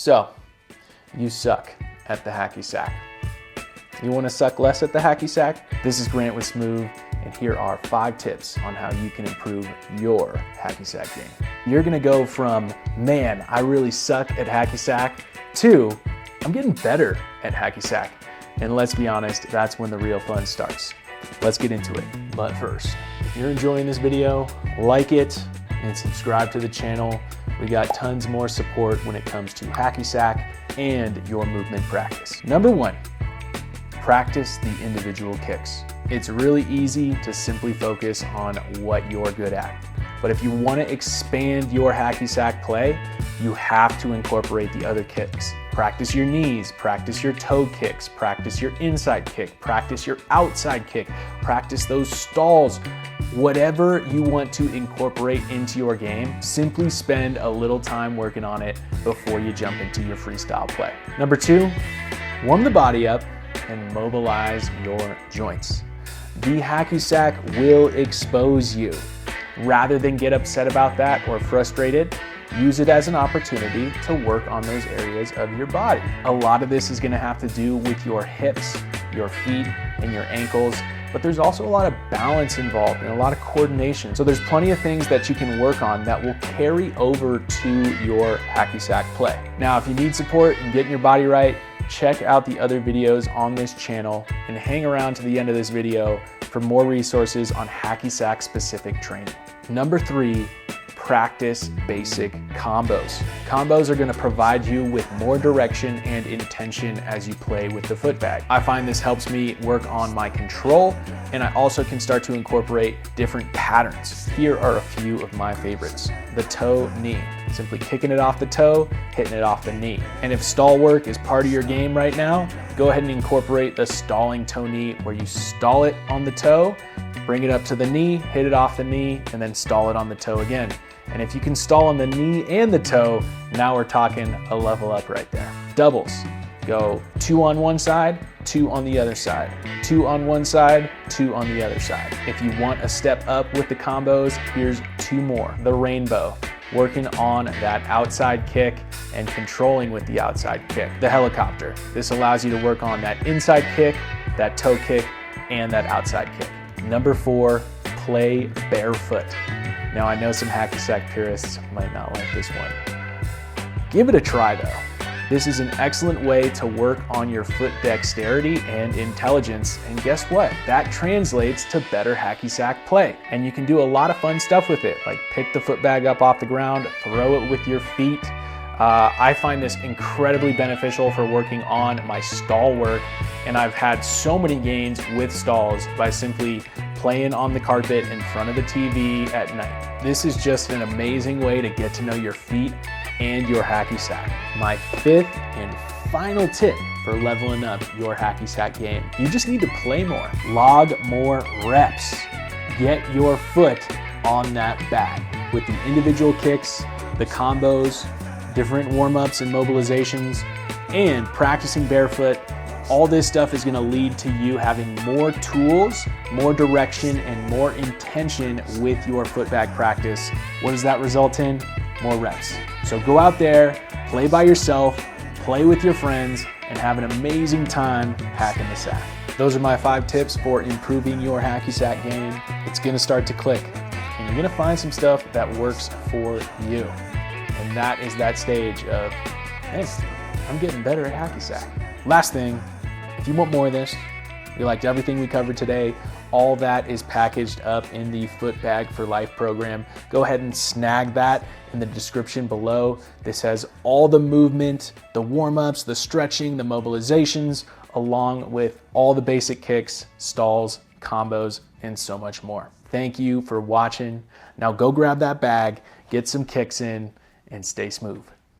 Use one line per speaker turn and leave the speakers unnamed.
So, you suck at the hacky sack. You want to suck less at the hacky sack? This is Grant with Smooth, and here are 5 tips on how you can improve your hacky sack game. You're gonna go from, man, I really suck at hacky sack, to, I'm getting better at hacky sack. And let's be honest, that's when the real fun starts. Let's get into it. But first, if you're enjoying this video, like it and subscribe to the channel. We got tons more support when it comes to hacky sack and your movement practice. Number 1, practice the individual kicks. It's really easy to simply focus on what you're good at. But if you want to expand your hacky sack play, you have to incorporate the other kicks. Practice your knees, practice your toe kicks, practice your inside kick, practice your outside kick, practice those stalls. Whatever you want to incorporate into your game, simply spend a little time working on it before you jump into your freestyle play. Number 2, warm the body up and mobilize your joints. The hacky sack will expose you. Rather than get upset about that or frustrated, use it as an opportunity to work on those areas of your body. A lot of this is going to have to do with your hips, your feet, and your ankles, but there's also a lot of balance involved and a lot of coordination. So there's plenty of things that you can work on that will carry over to your hacky sack play. Now, if you need support in getting your body right, check out the other videos on this channel and hang around to the end of this video for more resources on hacky sack specific training. Number 3, practice basic combos. Combos are going to provide you with more direction and intention as you play with the footbag. I find this helps me work on my control, and I also can start to incorporate different patterns. Here are a few of my favorites. The toe knee, simply kicking it off the toe, hitting it off the knee. And if stall work is part of your game right now, go ahead and incorporate the stalling toe knee, where you stall it on the toe, bring it up to the knee, hit it off the knee, and then stall it on the toe again. And if you can stall on the knee and the toe, now we're talking a level up right there. Doubles, go 2 on one side, 2 on the other side, 2 on one side, 2 on the other side. If you want a step up with the combos, here's 2 more. The rainbow, working on that outside kick and controlling with the outside kick. The helicopter, this allows you to work on that inside kick, that toe kick, and that outside kick. Number 4, play barefoot. Now, I know some hacky sack purists might not like this one. Give it a try though. This is an excellent way to work on your foot dexterity and intelligence, and guess what? That translates to better hacky sack play. And you can do a lot of fun stuff with it, like pick the footbag up off the ground, throw it with your feet. I find this incredibly beneficial for working on my stall work, and I've had so many gains with stalls by simply playing on the carpet in front of the TV at night. This is just an amazing way to get to know your feet and your hacky sack. My 5th and final tip for leveling up your hacky sack game: you just need to play more. Log more reps. Get your foot on that bag with the individual kicks, the combos, different warm-ups and mobilizations, and practicing barefoot. All this stuff is going to lead to you having more tools, more direction, and more intention with your footbag practice. What does that result in? More reps. So go out there, play by yourself, play with your friends, and have an amazing time hacking the sack. Those are my 5 tips for improving your hacky sack game. It's going to start to click, and you're going to find some stuff that works for you. And that is that stage of, hey, I'm getting better at hacky sack. Last thing, if you want more of this, you liked everything we covered today, all that is packaged up in the Footbag for Life program. Go ahead and snag that in the description below. This has all the movement, the warm-ups, the stretching, the mobilizations, along with all the basic kicks, stalls, combos, and so much more. Thank you for watching. Now go grab that bag, get some kicks in, and stay smooth.